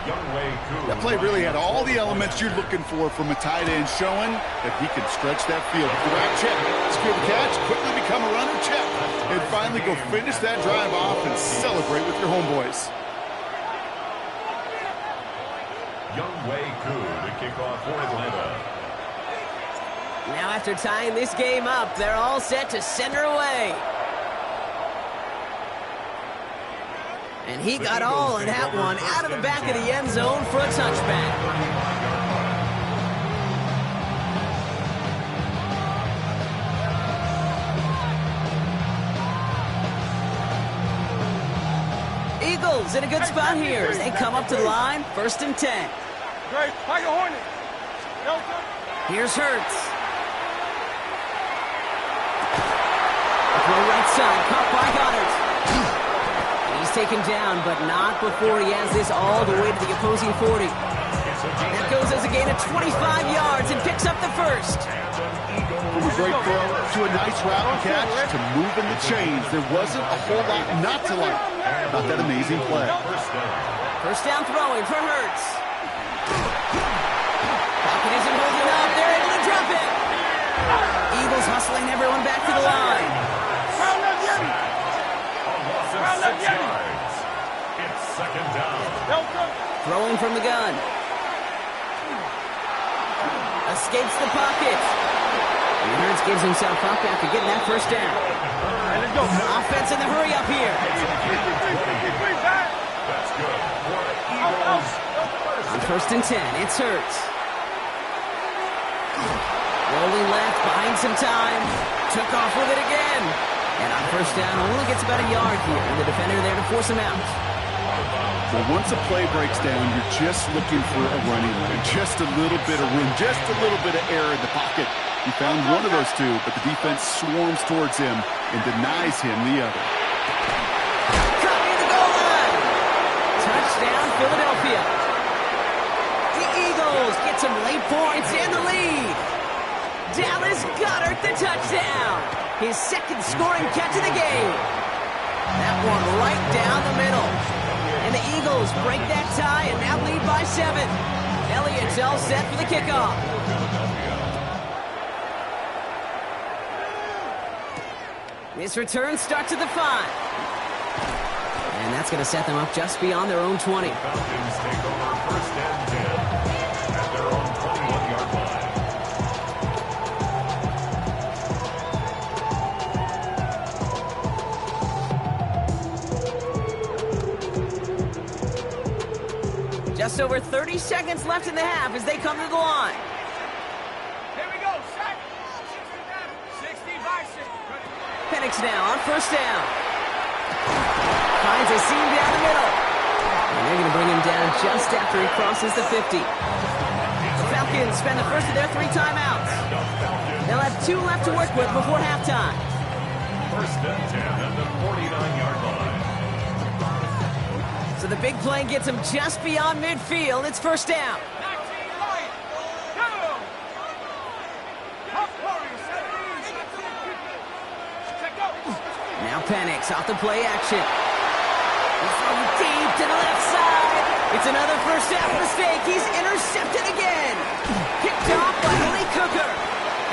That play really had all the elements you're looking for from a tight end, showing that he can stretch that field. Grab, check, secure the catch, quickly become a runner, check, and finally go finish that drive off and celebrate with your homeboys. Younghoe Koo to kick off for Atlanta. Now after tying this game up, they're all set to center away. And he got all of that one out of the back of the end zone for a touchback. Eagles in a good spot here as they come up to the line, 1st and 10. Here's Hurts. Throw right side, caught by Goddard. He's taken down, but not before he has this all the way to the opposing 40. That goes as a gain of 25 yards and picks up the first. From a great throw to a nice route and catch to moving the chains, there wasn't a whole lot not to like about that amazing play. First down throwing for Hurts. Pocket isn't holding up. They're able to drop it. Eagles hustling everyone back to the line. It's 2nd down. Throwing from the gun. Escapes the pocket. And Hurts gives himself up after getting that first down. Offense in the hurry up here. That's good for the Eagles. On 1st and 10, it's Hurts. Rolling left, buying some time. Took off with it again. And on 1st down, only gets about a yard here. And the defender there to force him out. Well, once a play breaks down, you're just looking for a running lane. Just a little bit of room, just a little bit of air in the pocket. He found one of those two, but the defense swarms towards him and denies him the other. Caught near the goal line. Touchdown, Philadelphia. The Eagles get some late points in the lead. Dallas Goedert the touchdown. His 2nd scoring catch of the game. That one right down the middle. And the Eagles break that tie and now lead by 7. Elliott's all set for the kickoff. This return starts at the 5. And that's going to set them up just beyond their own 20. Falcons take over 1st and 10 at their own 21-yard line. Just over 30 seconds left in the half as they come to the line. Here we go, set. 60 by 6. Penix now on 1st down. Finds a seam down the middle. And they're going to bring him down just after he crosses the 50. The Falcons spend the first of their 3 timeouts. They'll have 2 left to work with before halftime. 1st and 10 at the 49-yard line. So the big play gets him just beyond midfield. It's 1st down. Now Penix off the play action. He's throwing deep to the left side. It's another 1st down mistake. He's intercepted again. Picked off by Lee Cooker.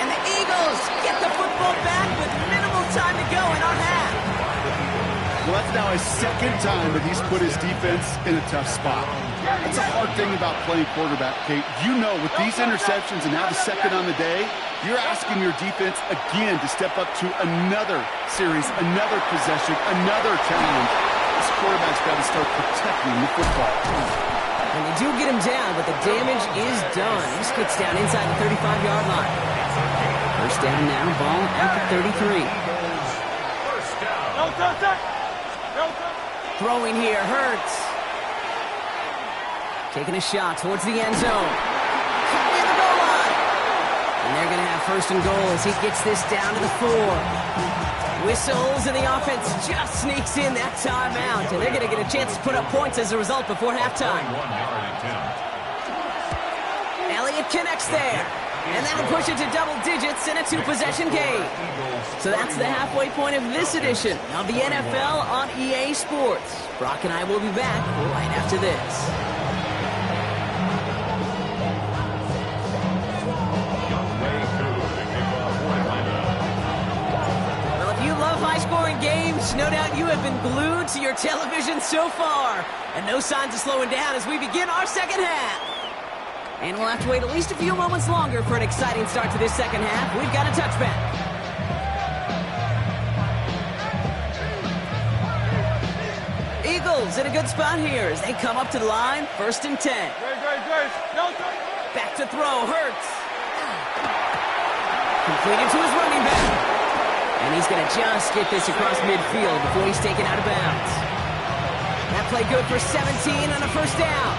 And the Eagles get the football back with minimal time to go in our half. Well, that's now his 2nd time that he's put his defense in a tough spot. That's a hard thing about playing quarterback, Kate. You know, with these interceptions and now the 2nd on the day, you're asking your defense again to step up to another series, another possession, another challenge. This quarterback's got to start protecting the football. And they do get him down, but the damage is done. He gets down inside the 35-yard line. 1st down now, ball at the 33. Throwing here, Hurts. Taking a shot towards the end zone. Caught near the goal line. And they're going to have 1st and goal as he gets this down to the 4. Whistles, and the offense just sneaks in that timeout. And they're going to get a chance to put up points as a result before halftime. Elliott connects there. And that'll push it to double digits in a 2-possession game. So that's the halfway point of this edition of the NFL on EA Sports. Brock and I will be back right after this. Coach, no doubt you have been glued to your television so far. And no signs of slowing down as we begin our second half. And we'll have to wait at least a few moments longer for an exciting start to this second half. We've got a touchback. Eagles in a good spot here as they come up to the line, 1st and 10. Back to throw, Hurts. Completed to his running back. And he's going to just get this across midfield before he's taken out of bounds. That play good for 17 on a 1st down.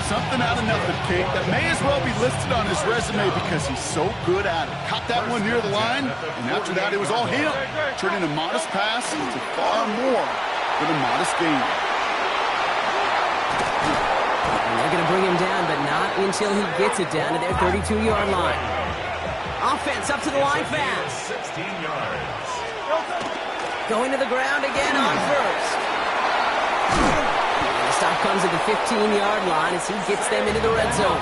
Something out of nothing, Kate, that may as well be listed on his resume because he's so good at it. Caught that one near the line, and after that it was all him. Turning a modest pass into far more than a modest gain. And they're going to bring him down, but not until he gets it down to their 32-yard line. Offense up to the line fast. 16 yards. Going to the ground again on 1st. And the stop comes at the 15-yard line as he gets them into the red zone.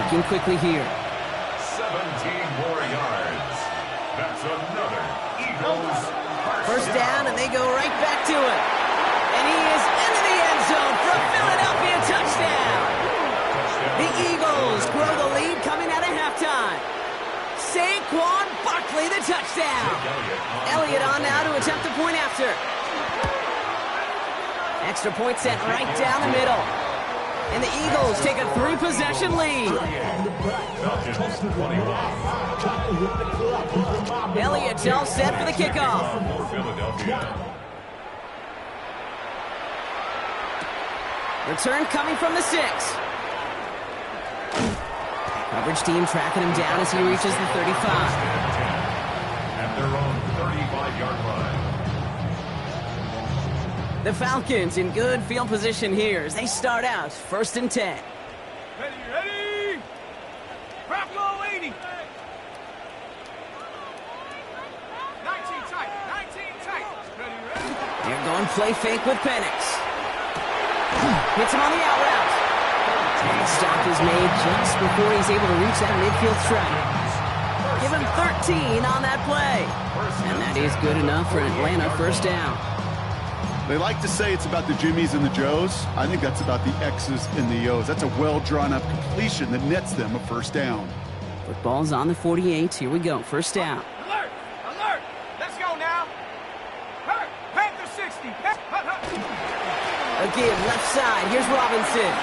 Looking quickly here. 17 more yards. That's another Eagles. 1st down, and they go right back to it. And he is into the end zone for a Philadelphia touchdown. The Eagles grow the lead coming out of halftime. Saquon Barkley, the touchdown. Elliott on now to attempt the point after. Extra point set right down the middle. And the Eagles take a 3-possession lead. Elliott all set for the kickoff. Return coming from the 6. Coverage team tracking him down as he reaches the 35. At their own 35-yard line. The Falcons in good field position here as they start out 1st and 10. Ready. Bravo 80. 19 tight. Ready. They're going play fake with Penix. Hits him on the out route. And the stop is made just before he's able to reach that midfield strike. Give him 13 on that play. And that is good enough for an Atlanta 1st down. They like to say it's about the Jimmies and the Joes. I think that's about the X's and the O's. That's a well-drawn-up completion that nets them a 1st down. Football's on the 48. Here we go. 1st down. Alert. Let's go now. Panther 60. Again, left side. Here's Robinson.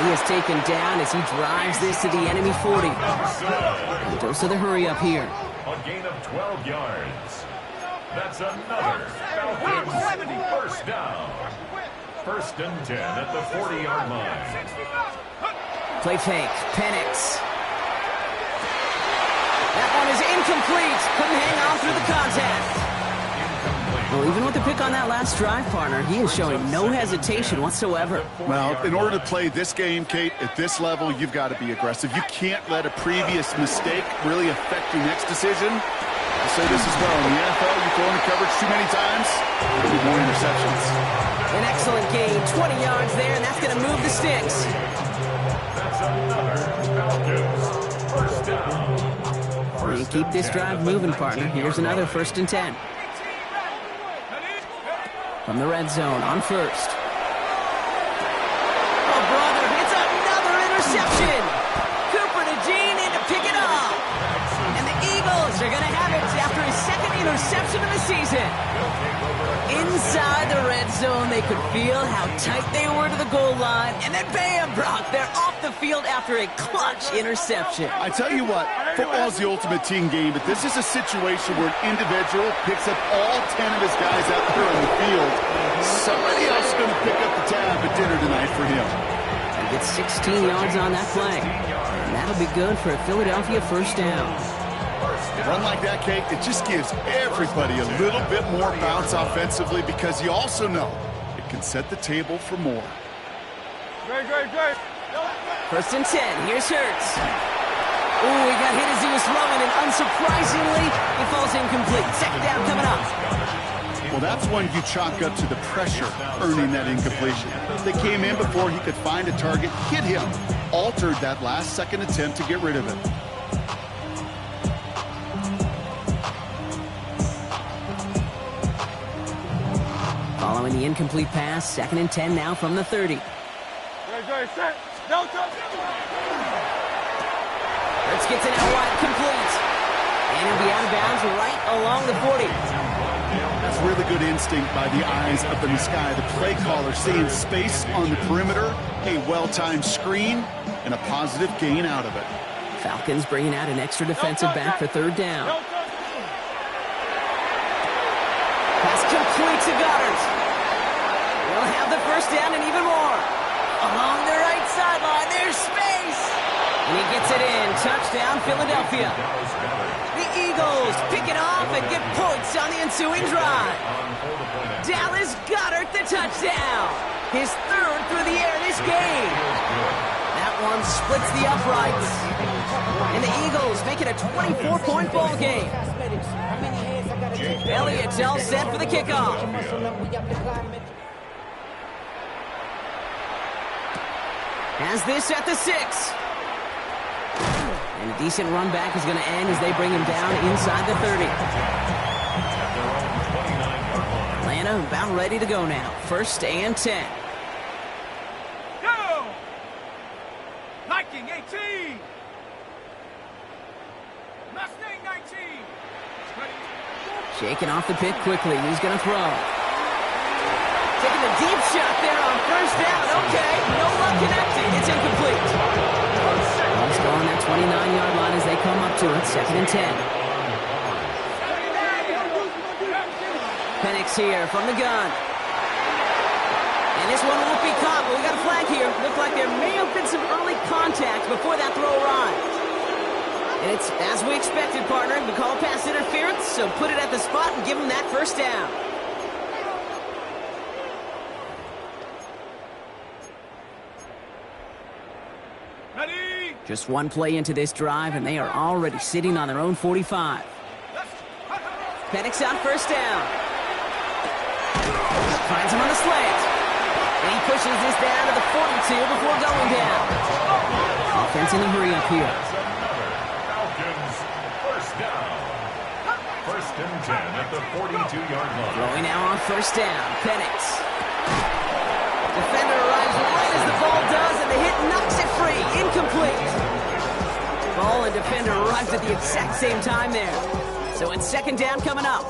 He is taken down as he drives this to the enemy 40. And dose of the hurry up here. A gain of 12 yards. That's another Falcons 1st down. 1st and 10 at the 40-yard line. Play fake. Penix. That one is incomplete. Couldn't hang on through the contact. Well, even with the pick on that last drive, partner, he is showing no hesitation whatsoever. Well, in order to play this game, Kate, at this level, you've got to be aggressive. You can't let a previous mistake really affect your next decision. I say this as well. In the NFL, you throw in the coverage too many times, there'll be more interceptions. An excellent gain, 20 yards there, and that's going to move the sticks. That's another Falcons 1st down. You keep this drive moving, partner. Here's another 1st and 10. From the red zone on 1st. Oh, brother, it's another interception. Cooper to Jean in to pick it up. And the Eagles are going to have it after his 2nd interception of the season. Inside the red zone, they could feel how tight they were to the goal line. And then bam, Brock, they're off the field after a clutch interception. I tell you what, football's the ultimate team game, but this is a situation where an individual picks up all 10 of his guys out there on the field. Somebody else is going to pick up the tab at dinner tonight for him. He gets 16 yards on that play. And that'll be good for a Philadelphia 1st down. A run like that, Kate, it just gives everybody a little bit more bounce offensively because you also know it can set the table for more. Great. 1st and 10. Here's Hurts. Ooh, he got hit as he was throwing, and unsurprisingly, it falls incomplete. 2nd down coming up. Well, that's one you chalk up to the pressure earning that incompletion. They came in before he could find a target, hit him, altered that last 2nd attempt to get rid of it. Following the incomplete pass, 2nd and 10 now from the 30. Set. No touch. Let's get to now wide, complete. And he'll be out of bounds right along the 40. That's really good instinct by the eyes up in the sky. The play caller seeing space on the perimeter, a well-timed screen, and a positive gain out of it. Falcons bringing out an extra defensive back for 3rd down. Pass complete to Goddard. We'll have the 1st down and even more. Along the right sideline, there's space. And he gets it in. Touchdown, Philadelphia. The Eagles pick it off and get points on the ensuing drive. Dallas Goedert the touchdown. His 3rd through the air this game. That one splits the uprights. And the Eagles make it a 24-point ball game. Elliott's all set for the kickoff. Has this at the 6. And a decent run back is going to end as they bring him down inside the 30. Atlanta about ready to go now. 1st and 10. Go! Viking 18. Mustang 19. Shaking off the pick quickly. He's going to throw. Taking a deep shot there on 1st down. Okay, no luck connecting. It's incomplete. Ball's going that 29-yard line as they come up to it. 2nd and 10. Penix here from the gun. And this one won't be caught, but we got a flag here. Looked like there may have been some early contact before that throw arrived. And it's as we expected, partner. We call pass interference, so put it at the spot and give him that 1st down. Ready? Just one play into this drive, and they are already sitting on their own 45. Penix on 1st down. Finds him on the slant. And he pushes this down to the 42 before going down. Offense in a hurry up here. Falcons, 1st down. 1st and 10 at the 42-yard line. Throwing now on 1st down. Penix. Defender arrives right as the ball does, and the hit knocks it free. Incomplete. Ball and defender arrived at the exact same time there. So it's 2nd down coming up.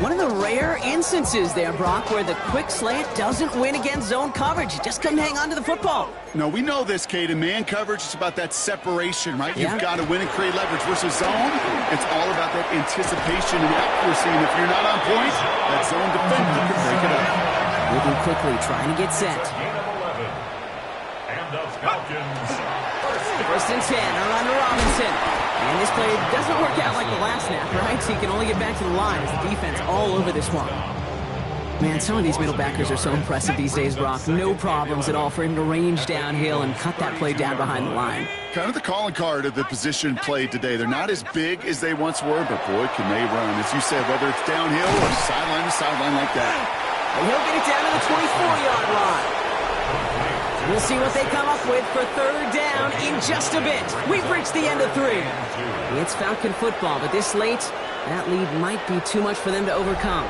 One of the rare instances there, Brock, where the quick slant doesn't win against zone coverage. You just couldn't hang on to the football. No, we know this, Kate. In man coverage, it's about that separation, right? Yeah. You've got to win and create leverage versus zone. It's all about that anticipation and accuracy. And if you're not on point, that zone defender can break it up. Moving quickly, trying to get set. Gain of 11. And the Falcons, 1st and 10, around to Robinson. And this play doesn't work out like the last snap, right? So he can only get back to the line as the defense all over this one. Man, some of these middle backers are so impressive these days, Brock. No problems at all for him to range downhill and cut that play down behind the line. Kind of the calling card of the position played today. They're not as big as they once were, but boy, can they run. As you said, whether it's downhill or sideline to sideline like that. And he'll get it down to the 24-yard line. We'll see what they come up with for 3rd down in just a bit. We've reached the end of 3. It's Falcon football, but this late, that lead might be too much for them to overcome.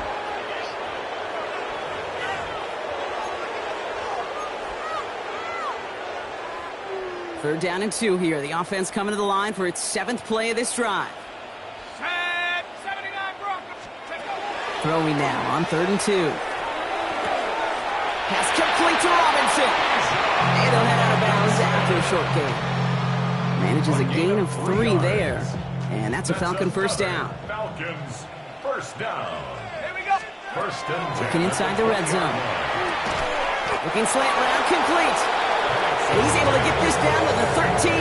Third down and 2 here. The offense coming to the line for its 7th play of this drive. Set. 79 Broncos. Throwing now on 3rd and 2. Pass complete to Robinson. And he'll head out of bounds after a short gain. Manages a gain of 3 there. And that's a Falcon 1st down. Falcons, 1st down. Here we go. 1st and 10. Looking inside the red zone. Looking slant route complete. And he's able to get this down to the 13.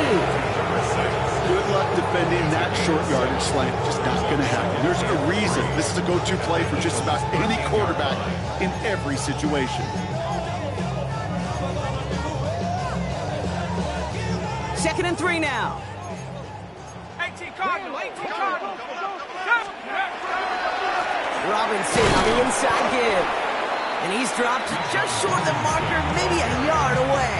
Good luck defending that short yardage slant. Just not going to happen. There's a reason this is a go-to play for just about any quarterback in every situation. 2nd and 3 now. 18 Cardinal. 18 Cardinal. Robinson on the inside give. And he's dropped just short of the marker, maybe a yard away.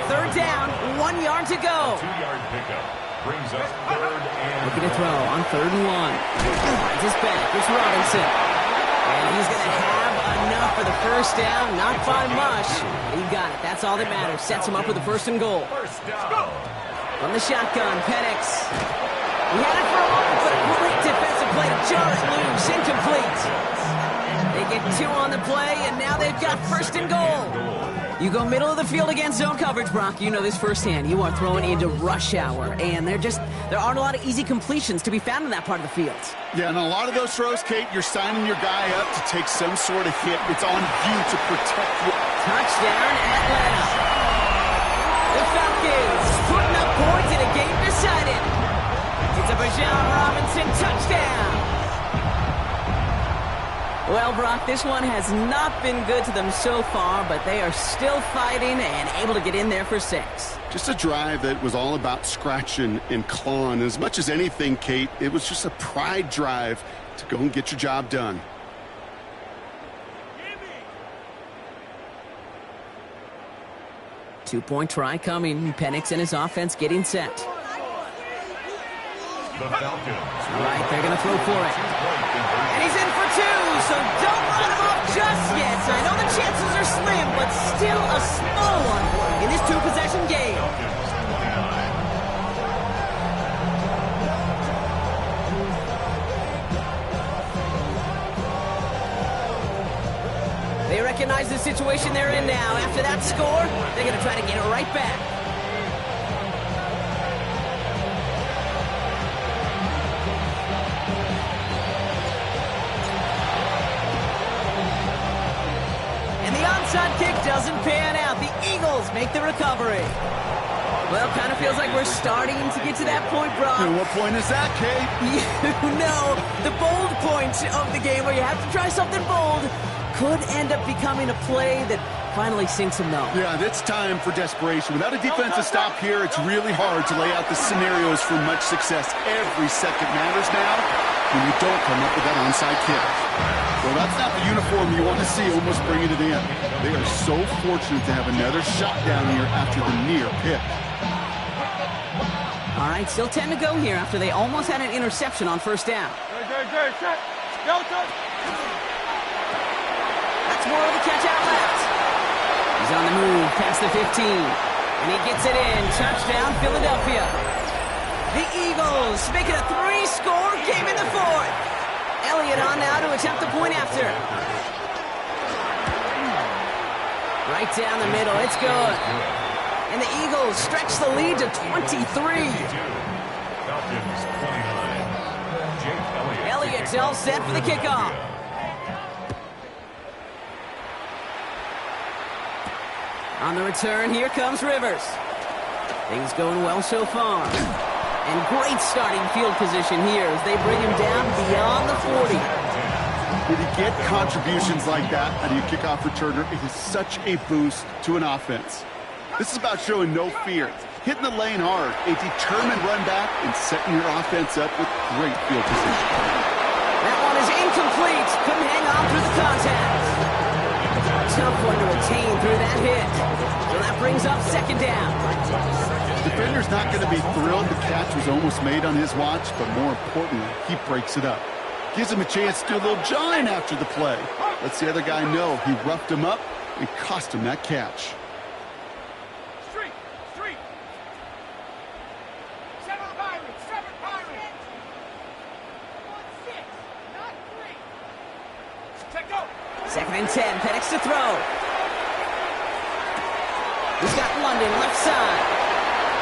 3rd down, 1 yard to go. 2-yard pickup brings up 3rd and Looking to throw on 3rd and 1. Finds his back. It's Robinson. And he's going to have a enough for the first down. Not by much. He got it. That's all that matters. Sets him up with the first and goal. First down. From the shotgun, Penix. He had it for a moment, but a great defensive play to jar it loose. Incomplete. They get 2 on the play, and now they've got first and goal. You go middle of the field against zone coverage, Brock. You know this firsthand. You are throwing into rush hour, and there aren't a lot of easy completions to be found in that part of the field. Yeah, and a lot of those throws, Kate, you're signing your guy up to take some sort of hit. It's on you to protect you. Touchdown, Atlanta. The Falcons putting up points in a game decided. It's a Bijan Robinson touchdown. Well, Brock, this one has not been good to them so far, but they are still fighting and able to get in there for 6. Just a drive that was all about scratching and clawing. As much as anything, Kate, it was just a pride drive to go and get your job done. Two-point try coming. Penix and his offense getting set. The Falcons. Right, they're going to throw for it. And he's in for 2, so don't run him off just yet. I know the chances are slim, but still a small one in this 2-possession game. They recognize the situation they're in now. After that score, they're going to try to get it right back. Onside kick doesn't pan out. The Eagles make the recovery. Well, kind of feels like we're starting to get to that point, Brock. And what point is that, Kate? You know, the bold point of the game where you have to try something bold could end up becoming a play that finally sinks them though. Yeah, it's time for desperation. Without a defensive stop here, it's really hard to lay out the scenarios for much success. Every second matters now when you don't come up with that onside kick. Well, that's not the uniform you want to see almost bringing it in. They are so fortunate to have another shot down here after the near pick. All right, still 10 to go here after they almost had an interception on first down. That's more of the catch out left. He's on the move past the 15. And he gets it in. Touchdown, Philadelphia. The Eagles make it a 3-score game in the 4th. Elliott on now to attempt the point after. Right down the middle. It's good. And the Eagles stretch the lead to 23. Falcons 29. Jake Elliott's all set for the kickoff. On the return, here comes Rivers. Things going well so far. And great starting field position here as they bring him down beyond the 40. When you get contributions like that out of your kickoff returner, it is such a boost to an offense. This is about showing no fear, hitting the lane hard, a determined run back, and setting your offense up with great field position. That one is incomplete. Couldn't hang on through the contact. Tough one to retain through that hit. So that brings up second down. Defender's not going to be thrilled the catch was almost made on his watch, but more importantly, he breaks it up. Gives him a chance to do a little jawing after the play. Lets the other guy know he roughed him up and cost him that catch. Street. 7 Pirates. 1-6, not 3. Check go. Second and 10. Penix to throw. He's got London left side.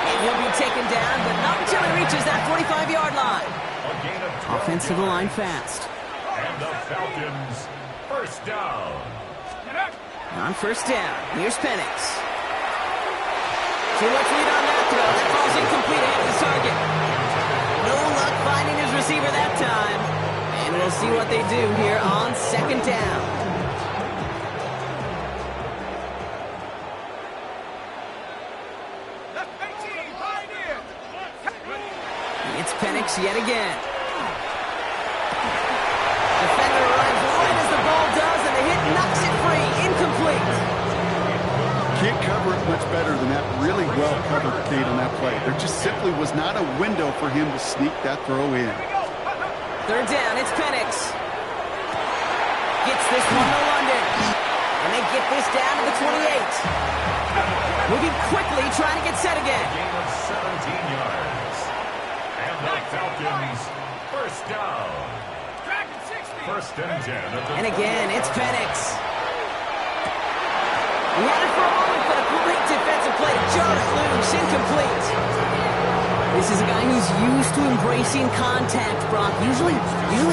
And he'll be taken down, but not until he reaches that 45-yard line. Offensive line fast. And the Falcons first down. On first down, here's Penix. Too much lead on that throw. That ball's incomplete ahead of the target. No luck finding his receiver that time. And we'll see what they do here on second down. It's Penix yet again. Defender runs right as the ball does, and the hit knocks it free. Incomplete. Can't cover it much better than that. Really well covered, Kate, on that play. There just simply was not a window for him to sneak that throw in. Third down, it's Penix. Gets this one to London. this down to the 28. Moving quickly, trying to get set again. Gain of 17 yards. And the Falcons, first down. First and 10 at the And again, it's Penix. He had it for a moment, but a great defensive play to jar it loose. Incomplete. This is a guy who's used to embracing contact, Brock. Usually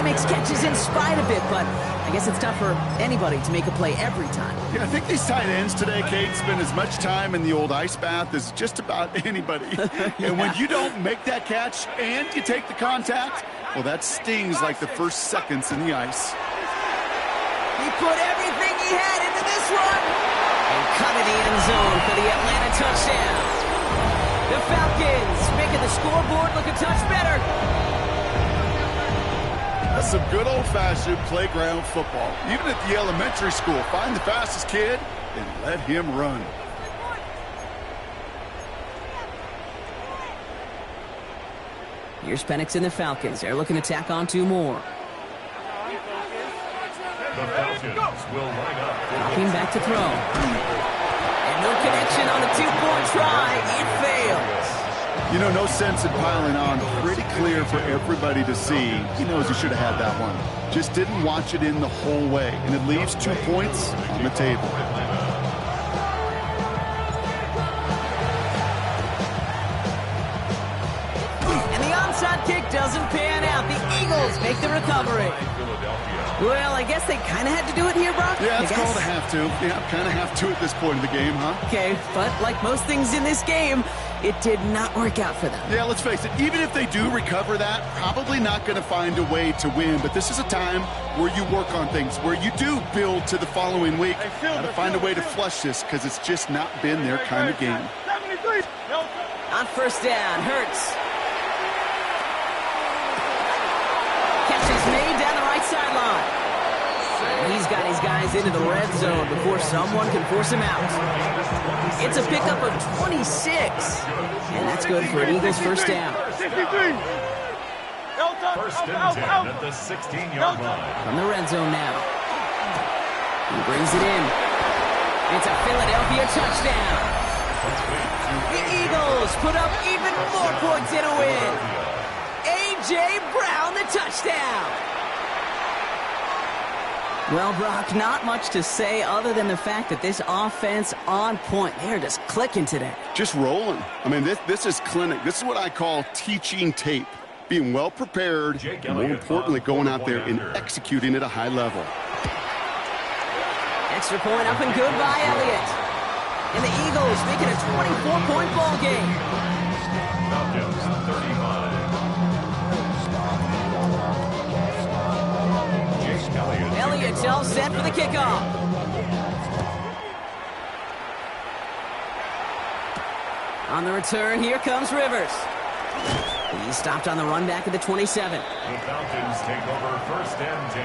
makes catches in spite of it, but I guess it's tough for anybody to make a play every time. Yeah, I think these tight ends today, Kate, spend as much time in the old ice bath as just about anybody. And when you don't make that catch and you take the contact, well, that stings like the first seconds in the ice. He put everything he had into this one and cut in the end zone for the Atlanta touchdown. The Falcons making the scoreboard look a touch better. That's some good old-fashioned playground football. Even at the elementary school, find the fastest kid and let him run. Here's Penix and the Falcons. They're looking to tack on 2 more. The Falcons will line up. Looking back to throw. And no connection on the 2-point try. It fails. You know, no sense in piling on. Pretty clear for everybody to see. He knows he should have had that one. Just didn't watch it in the whole way. And it leaves 2 points on the table. And the onside kick doesn't pan out. The Eagles make the recovery. Well, I guess they kind of had to do it here, Brock. Yeah, it's called a have to. Yeah, kind of have to at this point of the game, huh? Okay, but like most things in this game, it did not work out for them. Yeah, let's face it, even if they do recover that, probably not going to find a way to win. But this is a time where you work on things, where you do build to the following week. Got to find a way to flush this because it's just not been their kind of game. On first down, Hurts. Catch is made down the right sideline. And he's got his guys into the red zone before someone can force him out. It's a pickup of 26. And that's good for an Eagles first down. First and 10 at the 16-yard line. From the red zone now. He brings it in. It's a Philadelphia touchdown. The Eagles put up even more points in a win. A.J. Brown, the touchdown. Well, Brock, not much to say other than the fact that this offense on point. They're just clicking today. Just rolling. I mean, this is clinic. This is what I call teaching tape. Being well prepared, and more importantly, going out there and executing at a high level. Extra point up and good by Elliott. And the Eagles making a 24-point ball game. Falcons 35. Elliott's all set for the kickoff. On the return, here comes Rivers. He stopped on the run back at the 27. The Falcons take over first and 10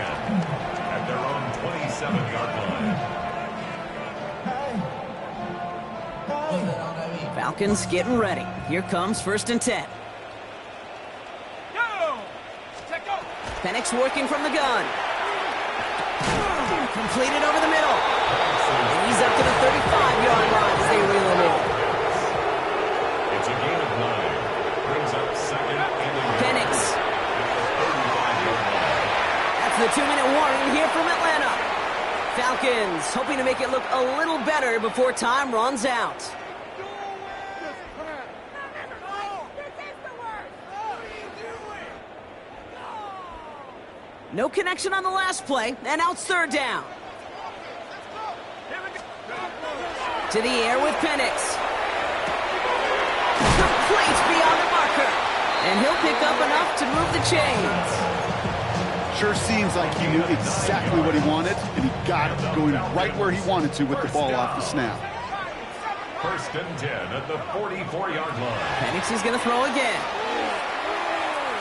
at their own 27-yard line. Falcons getting ready. Here comes first and 10. Penix working from the gun. Completed over the middle. And he's up to the 35-yard line as they reel him in. It's a gain of 9. Brings up second and Penix. That's the 2-minute warning here from Atlanta. Falcons hoping to make it look a little better before time runs out. No connection on the last play, and now it's third down. To the air with Penix. Complete beyond the marker. And he'll pick up enough to move the chains. Sure seems like he knew exactly what he wanted, and he got it, going right where he wanted to with the ball off the snap. First and 10 at the 44-yard line. Penix is going to throw again.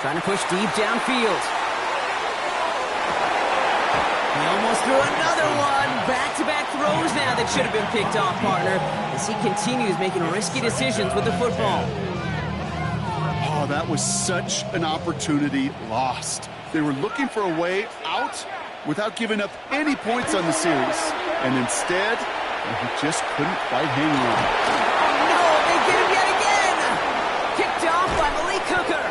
Trying to push deep downfield. He almost threw another one. Back-to-back throws now that should have been picked off, partner, as he continues making risky decisions with the football. Oh, that was such an opportunity lost. They were looking for a way out without giving up any points on the series. And instead, And he just couldn't quite hang on. Oh, no, they get him yet again. Kicked off by Malik Hooker.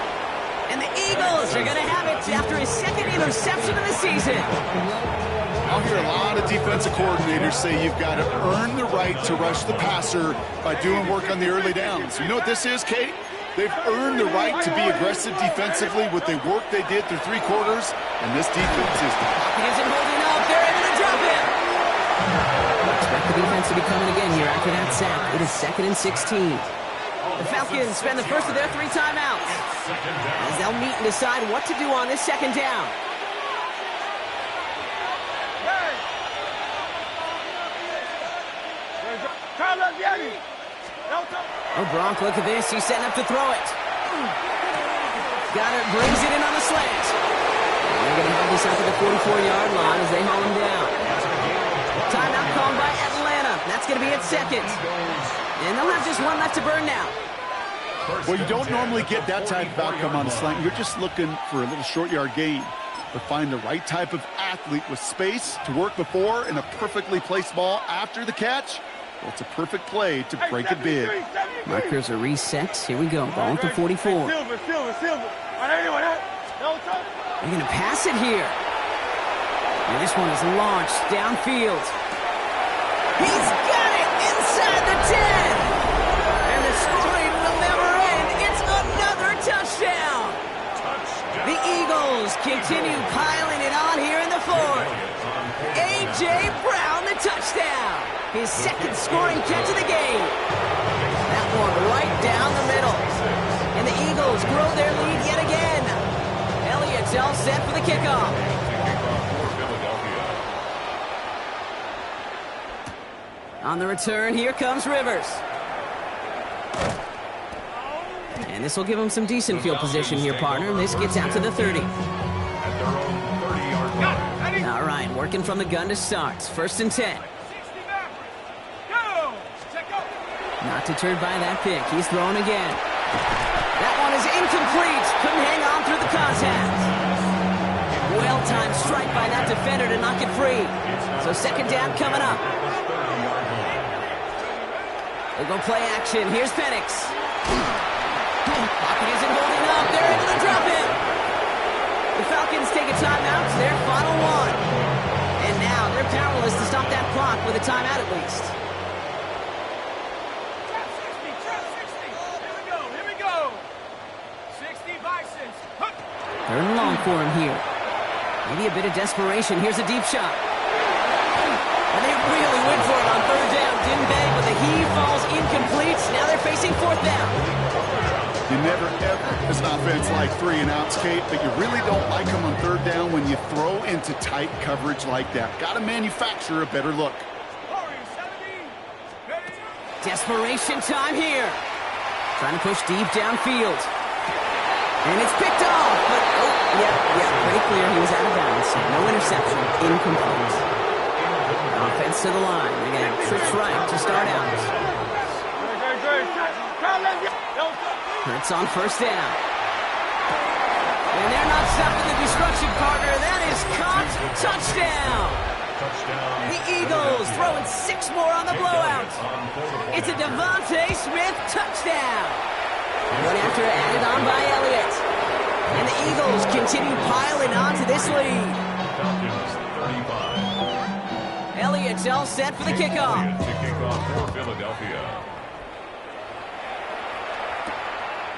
And the Eagles are going to have it after his second interception of the season. I'll hear a lot of defensive coordinators say you've got to earn the right to rush the passer by doing work on the early downs. You know what this is, Kate? They've earned the right to be aggressive defensively with the work they did through 3 quarters, and this defense is... He isn't holding up. They're able to drop it. Expect the defense to be coming again here after that sack. It is 2nd and 16. The Falcons spend the first of their 3 timeouts as they'll meet and decide what to do on this 2nd down. Oh, Gronk, look at this. He's setting up to throw it. Goddard brings it in on the slant. They're going to have this up at the 44-yard line as they haul him down. Timeout called by Atlanta. That's going to be its 2nd. And they'll have just 1 left to burn now. Well, you don't normally get that type of outcome on a slant. You're just looking for a little short yard gain. But find the right type of athlete with space to work before and a perfectly placed ball after the catch. Well, it's a perfect play to break it big. Markers are reset. Here we go. Ball at the 44. They're going to pass it here. And this one is launched downfield. He's got it inside the 10. And the scoring will never end. It's another touchdown. The Eagles continue piling it on here in the 4th. A.J. Brown, the touchdown. His 2nd scoring catch of the game. That one right down the middle. And the Eagles grow their lead yet again. Elliott's all set for the kickoff. On the return, here comes Rivers. And this will give him some decent field position here, partner. This gets out to the 30. All right, working from the gun to start. 1st and 10. Not deterred by that pick. He's throwing again. That one is incomplete. Couldn't hang on through the contact. Well-timed strike by that defender to knock it free. So 2nd down coming up. They'll go play action. Here's Penix. Pocket isn't holding up. They're able to drop it. The Falcons take a timeout. It's their final one. And now they're powerless to stop that clock with a timeout at least. Third and long for him here. Maybe a bit of desperation. Here's a deep shot. And they really went for it on 3rd down, didn't they? But the heave falls incomplete. Now they're facing 4th down. You never, ever, as an offense, like 3 and outs, Kate, but you really don't like them on 3rd down when you throw into tight coverage like that. Got to manufacture a better look. Desperation time here. Trying to push deep downfield. And it's picked off, but, pretty clear he was out of bounds. No interception, incomplete. Offense to the line. They got trips right to start out. Hurts on 1st down. And they're not stopping the destruction, partner. That is caught. Touchdown. The Eagles throwing 6 more on the blowout. It's a Devontae Smith touchdown. One after added on by Elliott. And the Eagles continue piling on to this lead. Elliott's all set for the kickoff.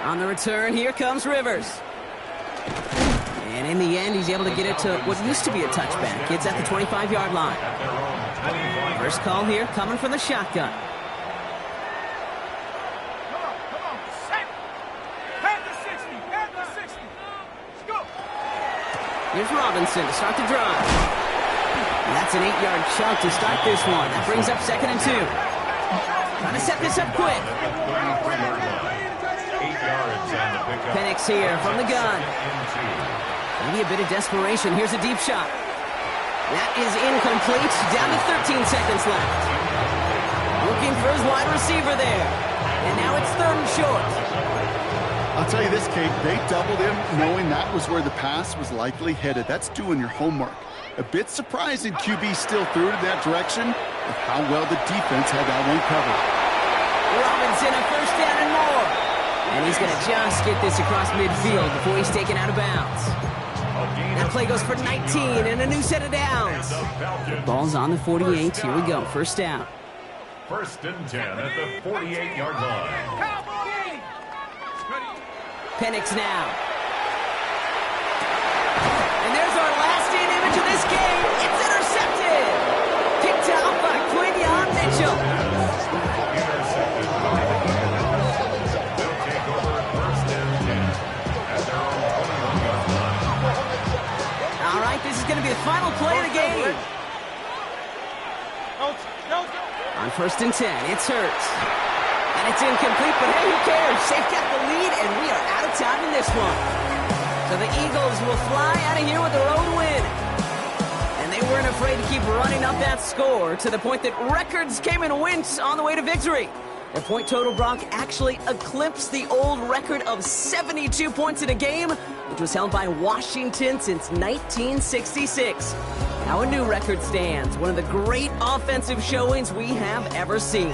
On the return, here comes Rivers. And in the end, he's able to get it to what used to be a touchback. It's at the 25-yard line. First call here coming from the shotgun. Here's Robinson to start the drive. And that's an 8-yard chunk to start this one. That brings up 2nd and 2. Trying to set this up quick. Penix here from the gun. Maybe a bit of desperation. Here's a deep shot. That is incomplete. Down to 13 seconds left. Looking for his wide receiver there. And now it's 3rd and short. I'll tell you this, Kate, they doubled him knowing that was where the pass was likely headed. That's doing your homework. A bit surprising QB still threw it in that direction, with how well the defense had that one covered. Robinson, a first down and more. And he's going to just get this across midfield before he's taken out of bounds. That play goes for 19 and a new set of downs. Ball's on the 48. Here we go. First down. First and 10 at the 48-yard line. Penix now. And there's our last-in image of this game. It's intercepted. Picked out by Quinyon Mitchell. Intercepted. They'll take over first and 10 at their own 21-yard line. All right, this is going to be the final play of the game. On first and 10, it's Hurts. And it's incomplete, but hey, who cares? They've got the lead, and we are out of time in this one. So the Eagles will fly out of here with a road win. And they weren't afraid to keep running up that score to the point that records came and went on the way to victory. Their point total, Brock, actually eclipsed the old record of 72 points in a game, which was held by Washington since 1966. Now a new record stands, one of the great offensive showings we have ever seen.